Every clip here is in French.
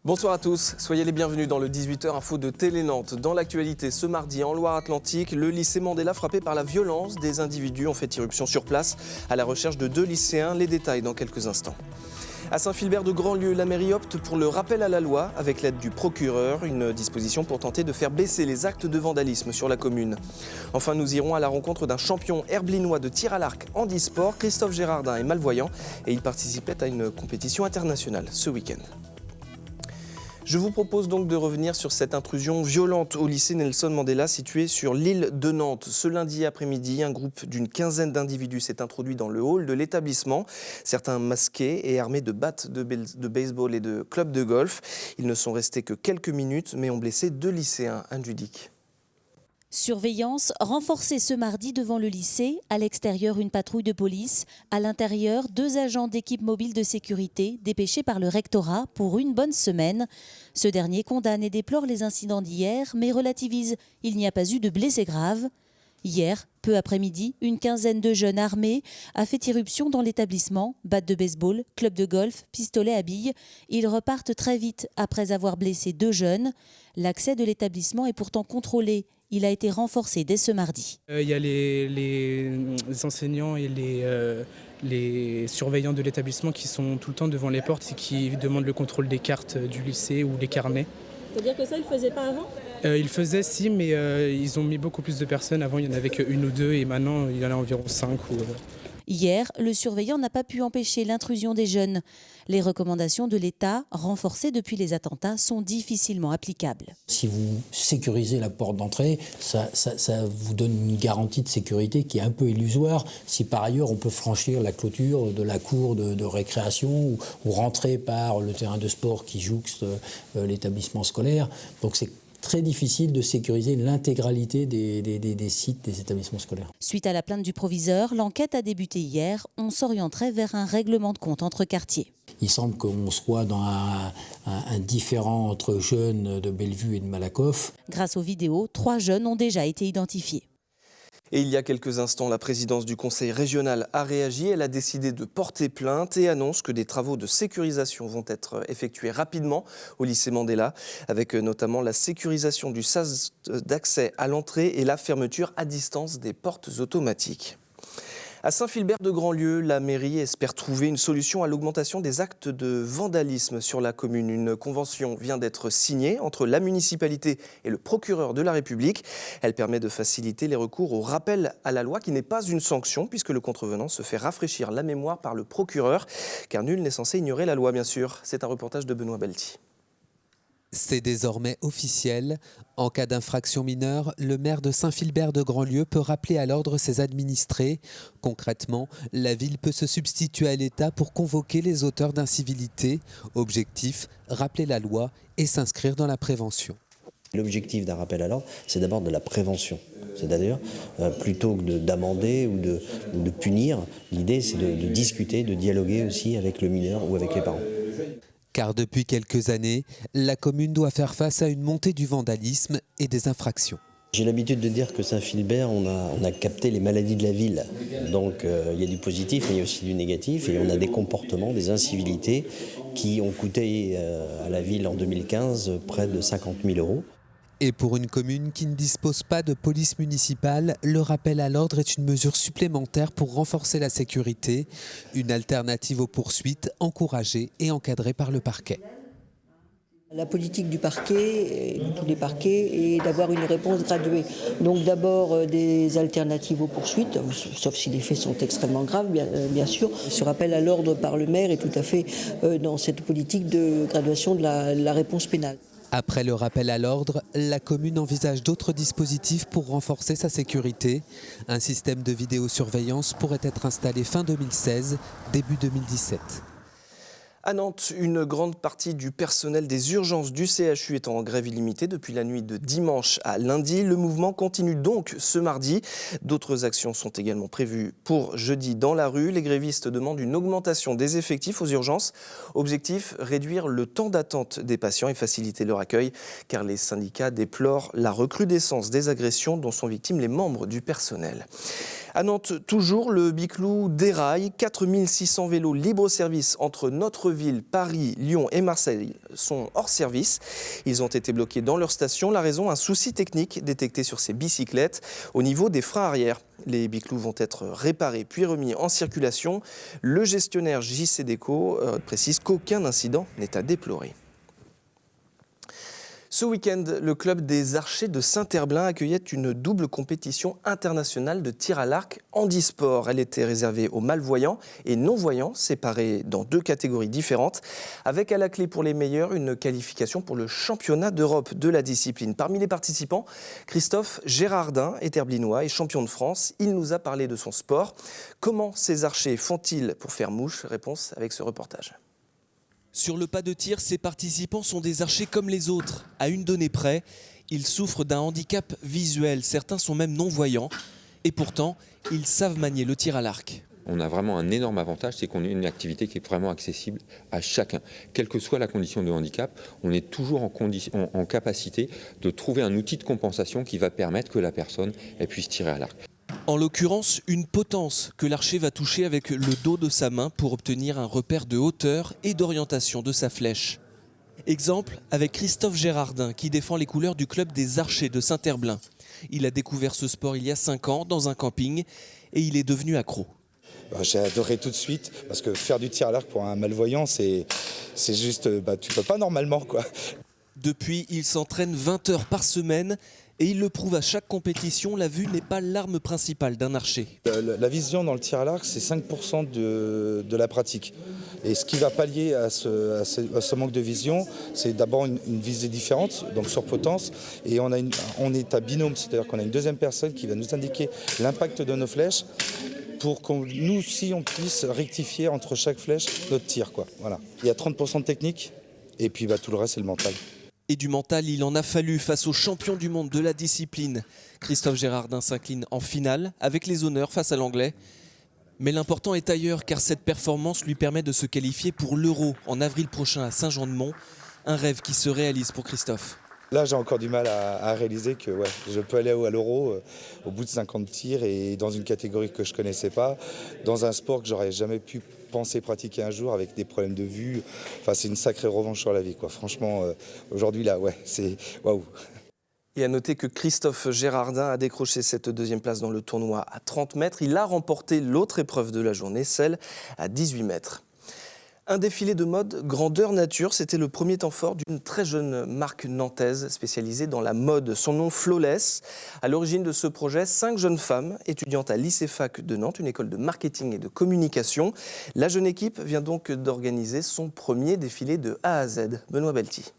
Bonsoir à tous, soyez les bienvenus dans le 18h Info de Télé Nantes. Dans l'actualité, ce mardi en Loire-Atlantique, le lycée Mandela frappé par la violence. Des individus ont fait irruption sur place à la recherche de 2 lycéens. Les détails dans quelques instants. À Saint-Philbert de Grandlieu, la mairie opte pour le rappel à la loi avec l'aide du procureur, une disposition pour tenter de faire baisser les actes de vandalisme sur la commune. Enfin, nous irons à la rencontre d'un champion herblinois de tir à l'arc handisport. Christophe Gérardin est malvoyant et il participait à une compétition internationale ce week-end. Je vous propose donc de revenir sur cette intrusion violente au lycée Nelson Mandela situé sur l'île de Nantes. Ce lundi après-midi, un groupe d'une quinzaine d'individus s'est introduit dans le hall de l'établissement. Certains masqués et armés de battes de baseball et de clubs de golf. Ils ne sont restés que quelques minutes mais ont blessé 2 lycéens. Anne Judic. Surveillance renforcée ce mardi devant le lycée. À l'extérieur, une patrouille de police. À l'intérieur, 2 agents d'équipe mobile de sécurité dépêchés par le rectorat pour une bonne semaine. Ce dernier condamne et déplore les incidents d'hier, mais relativise. Il n'y a pas eu de blessés graves. Hier, peu après-midi, une quinzaine de jeunes armés a fait irruption dans l'établissement. Batte de baseball, club de golf, pistolet à billes. Ils repartent très vite après avoir blessé 2 jeunes. L'accès de l'établissement est pourtant contrôlé. Il a été renforcé dès ce mardi. Il y a les enseignants et les surveillants de l'établissement qui sont tout le temps devant les portes et qui demandent le contrôle des cartes du lycée ou les carnets. C'est-à-dire que ça, ils ne le faisaient pas avant ? Ils le faisaient si, mais ils ont mis beaucoup plus de personnes. Avant, il n'y en avait qu'une ou 2 et maintenant, il y en a environ 5. Hier, le surveillant n'a pas pu empêcher l'intrusion des jeunes. Les recommandations de l'État, renforcées depuis les attentats, sont difficilement applicables. Si vous sécurisez la porte d'entrée, ça vous donne une garantie de sécurité qui est un peu illusoire. Si par ailleurs on peut franchir la clôture de la cour de récréation ou rentrer par le terrain de sport qui jouxte l'établissement scolaire, donc c'est très difficile de sécuriser l'intégralité des sites des établissements scolaires. Suite à la plainte du proviseur, l'enquête a débuté hier. On s'orienterait vers un règlement de compte entre quartiers. Il semble qu'on soit dans un différend entre jeunes de Bellevue et de Malakoff. Grâce aux vidéos, 3 jeunes ont déjà été identifiés. Et il y a quelques instants, la présidence du conseil régional a réagi. Elle a décidé de porter plainte et annonce que des travaux de sécurisation vont être effectués rapidement au lycée Mandela, avec notamment la sécurisation du sas d'accès à l'entrée et la fermeture à distance des portes automatiques. À Saint-Philbert de Grandlieu, la mairie espère trouver une solution à l'augmentation des actes de vandalisme sur la commune. Une convention vient d'être signée entre la municipalité et le procureur de la République. Elle permet de faciliter les recours au rappel à la loi qui n'est pas une sanction puisque le contrevenant se fait rafraîchir la mémoire par le procureur. Car nul n'est censé ignorer la loi, bien sûr. C'est un reportage de Benoît Belti. C'est désormais officiel. En cas d'infraction mineure, le maire de Saint-Philbert de Grandlieu peut rappeler à l'ordre ses administrés. Concrètement, la ville peut se substituer à l'État pour convoquer les auteurs d'incivilité. Objectif, rappeler la loi et s'inscrire dans la prévention. L'objectif d'un rappel à l'ordre, c'est d'abord de la prévention. C'est-à-dire, plutôt que d'amender ou de punir, l'idée c'est de discuter, de dialoguer aussi avec le mineur ou avec les parents. Car depuis quelques années, la commune doit faire face à une montée du vandalisme et des infractions. J'ai l'habitude de dire que Saint-Philbert, on a capté les maladies de la ville. Donc il y a du positif, mais il y a aussi du négatif. Et on a des comportements, des incivilités qui ont coûté à la ville en 2015 près de 50 000 €. Et pour une commune qui ne dispose pas de police municipale, le rappel à l'ordre est une mesure supplémentaire pour renforcer la sécurité, une alternative aux poursuites encouragée et encadrée par le parquet. La politique du parquet, de tous les parquets, est d'avoir une réponse graduée. Donc d'abord des alternatives aux poursuites, sauf si les faits sont extrêmement graves, bien sûr. Ce rappel à l'ordre par le maire est tout à fait dans cette politique de graduation de la réponse pénale. Après le rappel à l'ordre, la commune envisage d'autres dispositifs pour renforcer sa sécurité. Un système de vidéosurveillance pourrait être installé fin 2016, début 2017. À Nantes, une grande partie du personnel des urgences du CHU est en grève illimitée depuis la nuit de dimanche à lundi. Le mouvement continue donc ce mardi. D'autres actions sont également prévues pour jeudi dans la rue. Les grévistes demandent une augmentation des effectifs aux urgences. Objectif, réduire le temps d'attente des patients et faciliter leur accueil, car les syndicats déplorent la recrudescence des agressions dont sont victimes les membres du personnel. À Nantes, toujours, le Biclou déraille. 4600 vélos libre-service entre notre ville, Paris, Lyon et Marseille sont hors service. Ils ont été bloqués dans leur station. La raison, un souci technique détecté sur ces bicyclettes au niveau des freins arrière. Les Biclous vont être réparés puis remis en circulation. Le gestionnaire JC Déco précise qu'aucun incident n'est à déplorer. Ce week-end, le club des Archers de Saint-Herblain accueillait une double compétition internationale de tir à l'arc handisport. Elle était réservée aux malvoyants et non-voyants, séparés dans 2 catégories différentes, avec à la clé pour les meilleurs une qualification pour le championnat d'Europe de la discipline. Parmi les participants, Christophe Gérardin est herblinois et champion de France. Il nous a parlé de son sport. Comment ces archers font-ils pour faire mouche? Réponse avec ce reportage. Sur le pas de tir, ces participants sont des archers comme les autres. À une donnée près, ils souffrent d'un handicap visuel. Certains sont même non-voyants. Et pourtant, ils savent manier le tir à l'arc. On a vraiment un énorme avantage, c'est qu'on a une activité qui est vraiment accessible à chacun. Quelle que soit la condition de handicap, on est toujours en capacité de trouver un outil de compensation qui va permettre que la personne puisse tirer à l'arc. En l'occurrence, une potence que l'archer va toucher avec le dos de sa main pour obtenir un repère de hauteur et d'orientation de sa flèche. Exemple avec Christophe Gérardin qui défend les couleurs du club des Archers de Saint-Herblain. Il a découvert ce sport il y a 5 ans dans un camping et il est devenu accro. J'ai adoré tout de suite parce que faire du tir à l'arc pour un malvoyant, c'est juste, tu peux pas normalement quoi. Depuis, il s'entraîne 20 heures par semaine et il le prouve à chaque compétition, la vue n'est pas l'arme principale d'un archer. La vision dans le tir à l'arc, c'est 5% de la pratique. Et ce qui va pallier à ce manque de vision, c'est d'abord une visée différente, donc sur potence. Et on est à binôme, c'est-à-dire qu'on a une deuxième personne qui va nous indiquer l'impact de nos flèches pour qu'on nous aussi on puisse rectifier entre chaque flèche notre tir, quoi. Voilà. Il y a 30% de technique et puis tout le reste c'est le mental. Et du mental, il en a fallu face aux champions du monde de la discipline. Christophe Gérardin s'incline en finale avec les honneurs face à l'Anglais. Mais l'important est ailleurs car cette performance lui permet de se qualifier pour l'Euro en avril prochain à Saint-Jean-de-Mont. Un rêve qui se réalise pour Christophe. Là, j'ai encore du mal à réaliser que je peux aller à l'Euro au bout de 50 tirs et dans une catégorie que je ne connaissais pas, dans un sport que j'aurais jamais pu penser pratiquer un jour avec des problèmes de vue. Enfin, c'est une sacrée revanche sur la vie, quoi. Franchement, aujourd'hui, là, c'est waouh. Et à noter que Christophe Gérardin a décroché cette 2e place dans le tournoi à 30 mètres. Il a remporté l'autre épreuve de la journée, celle à 18 mètres. Un défilé de mode grandeur nature, c'était le premier temps fort d'une très jeune marque nantaise spécialisée dans la mode. Son nom Flawless. À l'origine de ce projet, 5 jeunes femmes étudiantes à l'ICEFAC de Nantes, une école de marketing et de communication. La jeune équipe vient donc d'organiser son premier défilé de A à Z. Benoît Belti.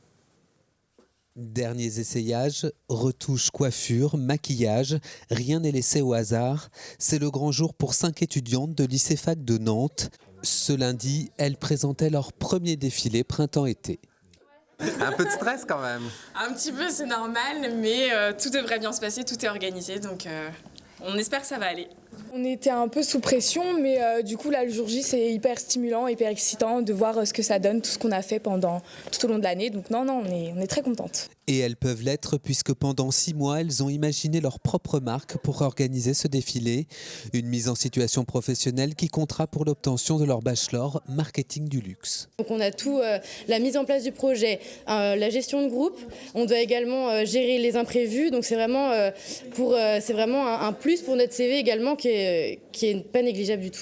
Derniers essayages, retouches, coiffure, maquillage, rien n'est laissé au hasard. C'est le grand jour pour 5 étudiantes de l'ICEFAC de Nantes. Ce lundi, elles présentaient leur premier défilé printemps-été. Un peu de stress quand même. Un petit peu, c'est normal, mais tout devrait bien se passer, tout est organisé, donc on espère que ça va aller. On était un peu sous pression, mais du coup, là, le jour J, c'est hyper stimulant, hyper excitant de voir ce que ça donne, tout ce qu'on a fait tout au long de l'année. Donc non, on est très contentes. Et elles peuvent l'être puisque pendant 6 mois, elles ont imaginé leur propre marque pour organiser ce défilé. Une mise en situation professionnelle qui comptera pour l'obtention de leur bachelor marketing du luxe. Donc on a tout, la mise en place du projet, la gestion de groupe. On doit également gérer les imprévus. Donc c'est vraiment, un plus pour notre CV également qui est pas négligeable du tout.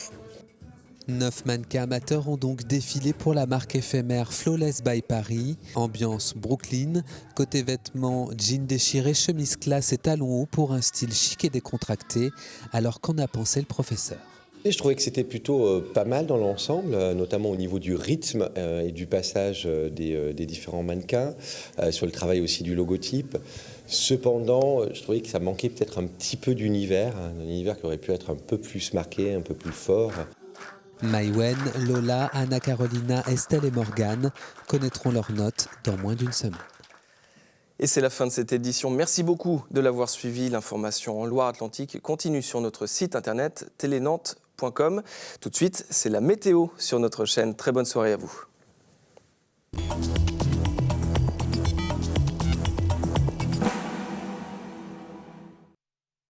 9 mannequins amateurs ont donc défilé pour la marque éphémère Flawless by Paris. Ambiance Brooklyn, côté vêtements, jeans déchirés, chemise classe et talons hauts pour un style chic et décontracté. Alors qu'en a pensé le professeur ? Je trouvais que c'était plutôt pas mal dans l'ensemble, notamment au niveau du rythme et du passage des différents mannequins, sur le travail aussi du logotype. Cependant, je trouvais que ça manquait peut-être un petit peu d'univers, un univers qui aurait pu être un peu plus marqué, un peu plus fort. Maïwen, Lola, Anna Carolina, Estelle et Morgane connaîtront leurs notes dans moins d'une semaine. Et c'est la fin de cette édition. Merci beaucoup de l'avoir suivi. L'information en Loire-Atlantique continue sur notre site internet telenantes.com. Tout de suite, c'est la météo sur notre chaîne. Très bonne soirée à vous.